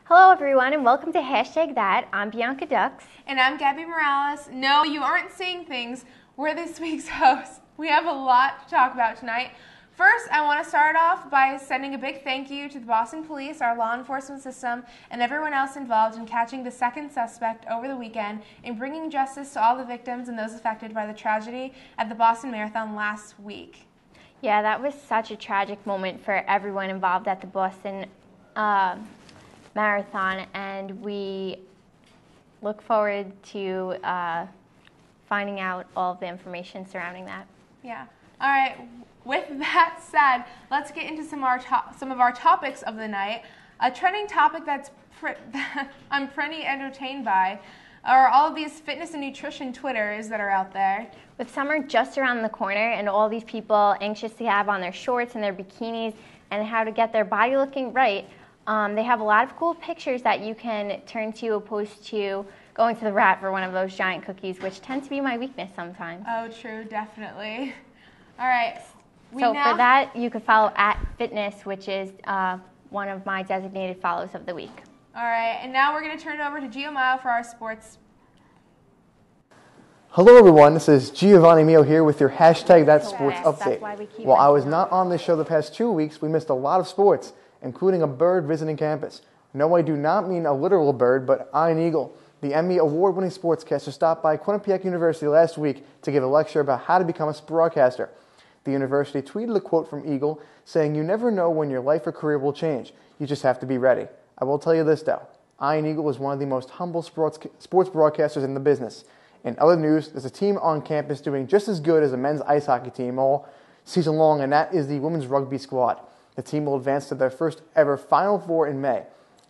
Hello everyone and welcome to Hashtag That. I'm Bianca Dux. And I'm Gabby Morales. No, you aren't seeing things. We're this week's hosts. We have a lot to talk about tonight. First, I want to start off by sending a big thank you to the Boston Police, our law enforcement system, and everyone else involved in catching the second suspect over the weekend and bringing justice to all the victims and those affected by the tragedy at the Boston Marathon last week. Yeah, that was such a tragic moment for everyone involved at the Boston Marathon, and we look forward to finding out all of the information surrounding that. Yeah. All right. With that said, let's get into some of our topics of the night. A trending topic that I'm pretty entertained by are all of these fitness and nutrition Twitters that are out there. With summer just around the corner and all these people anxious to have on their shorts and their bikinis and how to get their body looking right, they have a lot of cool pictures that you can turn to opposed to going to the Rat for one of those giant cookies, which tend to be my weakness sometimes. Oh, true, definitely. All right. For that, you could follow @fitness, which is one of my designated follows of the week. All right, and now we're going to turn it over to Mio for our sports. Hello everyone, this is Giovanni Mio here with your Hashtag That Sports update. While I was not on this show the past 2 weeks, we missed a lot of sports, including a bird visiting campus. No, I do not mean a literal bird, but an eagle. The Emmy award-winning sportscaster stopped by Quinnipiac University last week to give a lecture about how to become a broadcaster. The university tweeted a quote from Eagle saying, "You never know when your life or career will change. You just have to be ready." I will tell you this though, Ian Eagle is one of the most humble sports broadcasters in the business. In other news, there's a team on campus doing just as good as a men's ice hockey team all season long, and that is the women's rugby squad. The team will advance to their first ever Final Four in May.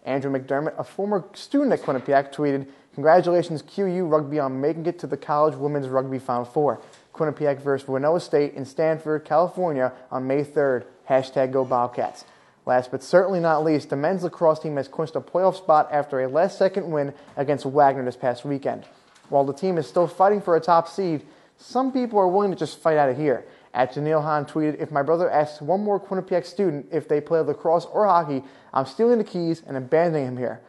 Andrew McDermott, a former student at Quinnipiac, tweeted, "Congratulations QU Rugby on making it to the college women's rugby Final Four. Quinnipiac versus Winona State in Stanford, California on May 3rd. Hashtag Go Bobcats." Last but certainly not least, the men's lacrosse team has clinched a playoff spot after a last-second win against Wagner this past weekend. While the team is still fighting for a top seed, some people are willing to just fight out of here. Janelle Hahn tweeted, "If my brother asks one more Quinnipiac student if they play lacrosse or hockey, I'm stealing the keys and abandoning him here."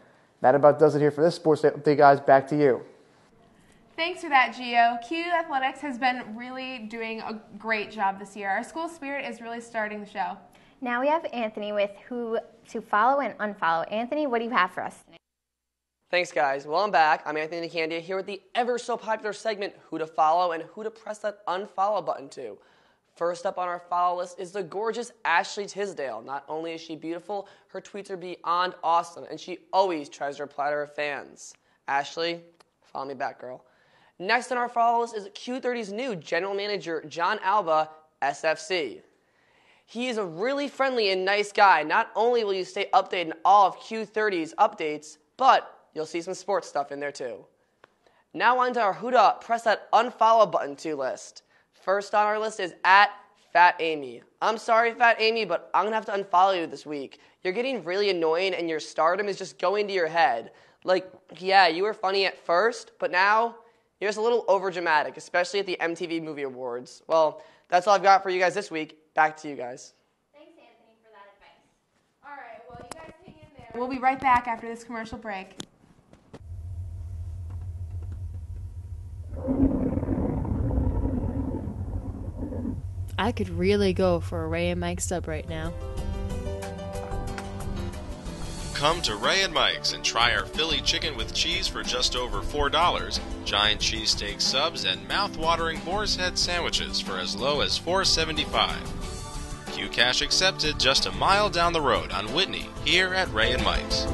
That about does it here for this sports update, guys. Back to you. Thanks for that, Gio. QU Athletics has been really doing a great job this year. Our school spirit is really starting the show. Now we have Anthony with who to follow and unfollow. Anthony, what do you have for us today? Thanks, guys. Well, I'm back. I'm Anthony Decandia here with the ever-so-popular segment, Who to Follow and Who to Press that Unfollow button to. First up on our follow list is the gorgeous Ashley Tisdale. Not only is she beautiful, her tweets are beyond awesome, and she always tries to reply to her fans. Ashley, follow me back, girl. Next on our follow list is Q30's new general manager, John Alba, SFC. He is a really friendly and nice guy. Not only will you stay updated on all of Q30's updates, but you'll see some sports stuff in there too. Now on to our Who to Press that Unfollow button to list. First on our list is @FatAmy. I'm sorry, Fat Amy, but I'm going to have to unfollow you this week. You're getting really annoying and your stardom is just going to your head. Like, yeah, you were funny at first, but now you're just a little overdramatic, especially at the MTV Movie Awards. Well, that's all I've got for you guys this week. Back to you guys. Thanks, Anthony, for that advice. All right, well, you guys hang in there. We'll be right back after this commercial break. I could really go for a Ray and Mike sub right now. Come to Ray and Mike's and try our Philly chicken with cheese for just over $4, giant cheesesteak subs, and mouth-watering boar's head sandwiches for as low as $4.75. Q Cash accepted just a mile down the road on Whitney here at Ray and Mike's.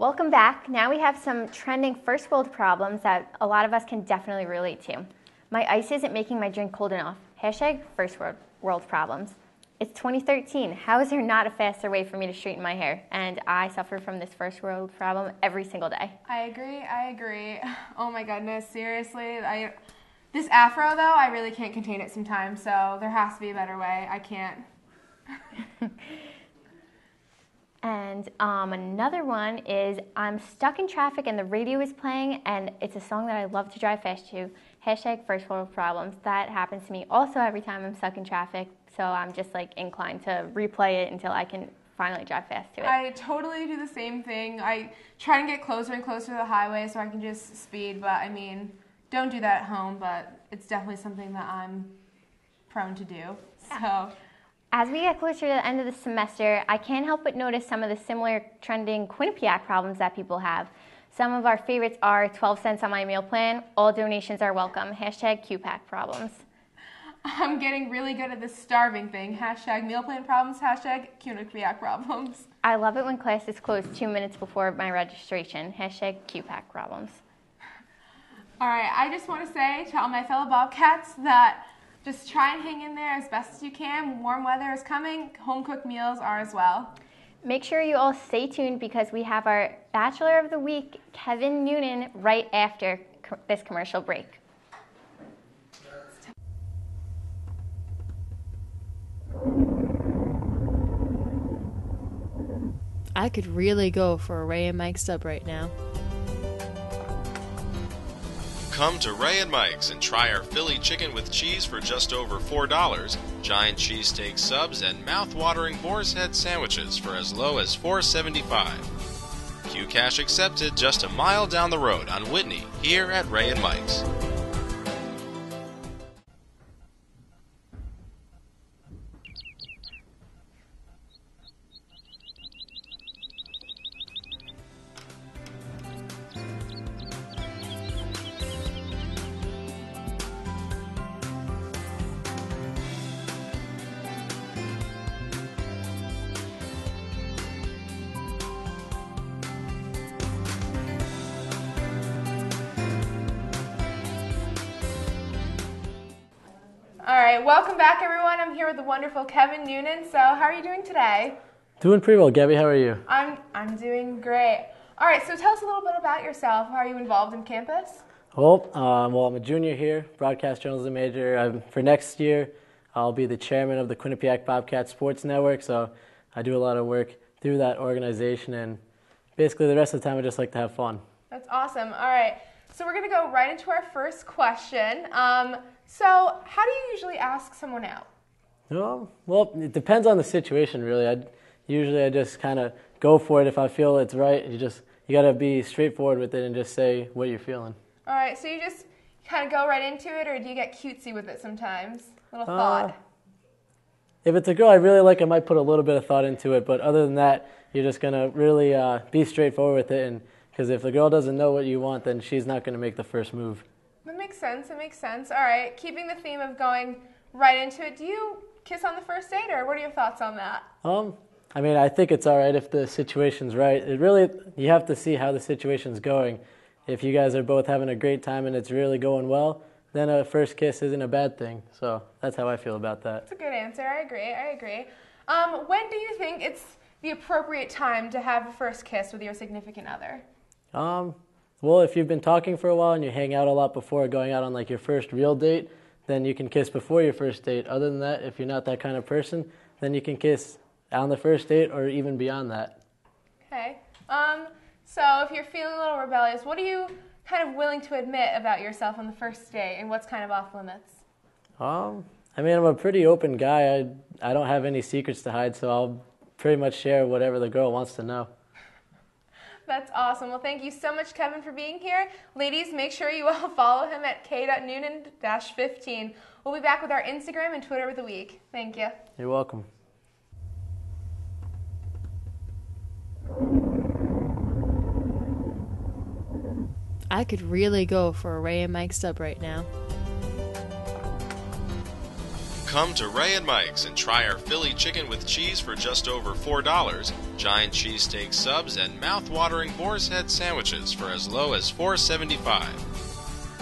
Welcome back. Now we have some trending first world problems that a lot of us can definitely relate to. My ice isn't making my drink cold enough. Hashtag first world problems. It's 2013. How is there not a faster way for me to straighten my hair? And I suffer from this first world problem every single day. I agree. Oh my goodness, seriously. This afro though, I really can't contain it sometimes, so there has to be a better way. I can't. And another one is I'm stuck in traffic and the radio is playing and it's a song that I love to drive fast to. Hashtag first world problems. That happens to me also every time I'm stuck in traffic. So I'm just like inclined to replay it until I can finally drive fast to it. I totally do the same thing. I try and get closer and closer to the highway so I can just speed, but I mean, don't do that at home, but it's definitely something that I'm prone to do. So. As we get closer to the end of the semester, I can't help but notice some of the similar trending Quinnipiac problems that people have. Some of our favorites are 12 cents on my meal plan, all donations are welcome, hashtag QPAC problems. I'm getting really good at this starving thing, hashtag meal plan problems, hashtag Quinnipiac problems. I love it when class is closed 2 minutes before my registration, hashtag QPAC problems. All right, I just want to say to all my fellow Bobcats that just try and hang in there as best as you can. Warm weather is coming. Home-cooked meals are as well. Make sure you all stay tuned because we have our Bachelor of the Week, Kevin Noonan, right after this commercial break. I could really go for a Ray and Mike sub right now. Come to Ray and Mike's and try our Philly chicken with cheese for just over $4, giant cheesesteak subs, and mouth-watering boar's head sandwiches for as low as $4.75. Q Cash accepted just a mile down the road on Whitney, here at Ray and Mike's. All right, welcome back, everyone. I'm here with the wonderful Kevin Noonan. So, how are you doing today? Doing pretty well, Gabby. How are you? I'm doing great. All right, so tell us a little bit about yourself. How are you involved in campus? Well, I'm a junior here, broadcast journalism major. For next year, I'll be the chairman of the Quinnipiac Bobcat Sports Network. So, I do a lot of work through that organization, and basically the rest of the time I just like to have fun. That's awesome. All right, so we're going to go right into our first question. So, how do you usually ask someone out? Well, it depends on the situation, really. I just kind of go for it if I feel it's right. You got to be straightforward with it and just say what you're feeling. All right, so you just kind of go right into it, or do you get cutesy with it sometimes? Little thought. If it's a girl I really like, I might put a little bit of thought into it. But other than that, you're just going to really be straightforward with it. And because if the girl doesn't know what you want, then she's not going to make the first move. That makes sense. All right, keeping the theme of going right into it, do you kiss on the first date, or what are your thoughts on that? I mean, I think it's all right if the situation's right. You have to see how the situation's going. If you guys are both having a great time and it's really going well, then a first kiss isn't a bad thing. So that's how I feel about that. That's a good answer. I agree. When do you think it's the appropriate time to have a first kiss with your significant other? Well, if you've been talking for a while and you hang out a lot before going out on like your first real date, then you can kiss before your first date. Other than that, if you're not that kind of person, then you can kiss on the first date or even beyond that. Okay. So if you're feeling a little rebellious, what are you kind of willing to admit about yourself on the first date, and what's kind of off limits? I mean, I'm a pretty open guy. I don't have any secrets to hide, so I'll pretty much share whatever the girl wants to know. That's awesome. Well, thank you so much, Kevin, for being here. Ladies, make sure you all follow him at k.noonan-15. We'll be back with our Instagram and Twitter of the week. Thank you. You're welcome. I could really go for a Ray and Mike sub right now. Come to Ray and Mike's and try our Philly chicken with cheese for just over $4, giant cheesesteak subs, and mouth-watering boar's head sandwiches for as low as $4.75.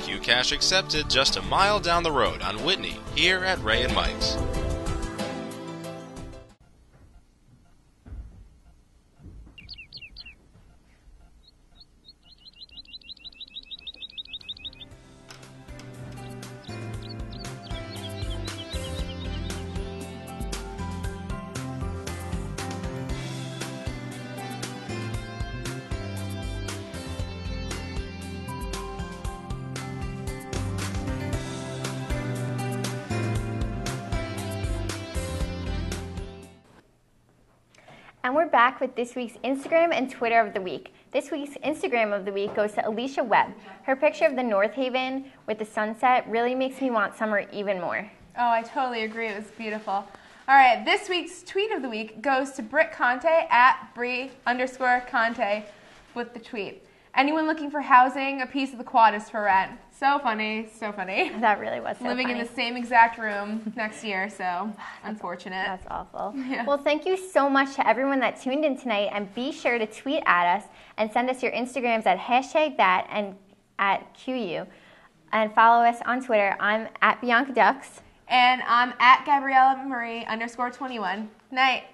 Q Cash accepted just a mile down the road on Whitney, here at Ray and Mike's. And we're back with this week's Instagram and Twitter of the week. This week's Instagram of the week goes to Alicia Webb. Her picture of the North Haven with the sunset really makes me want summer even more. Oh, I totally agree. It was beautiful. All right, this week's tweet of the week goes to Britt Conte at Brie_Conte with the tweet. Anyone looking for housing, a piece of the quad is for rent. So funny, so funny. That really was so Living funny. in the same exact room next year, so unfortunate. That's awful. Yeah. Well, thank you so much to everyone that tuned in tonight, and be sure to tweet at us and send us your Instagrams at #that and at GeoQ. And follow us on Twitter. I'm at Bianca Ducks. And I'm at Gabriella Marie _21. Night.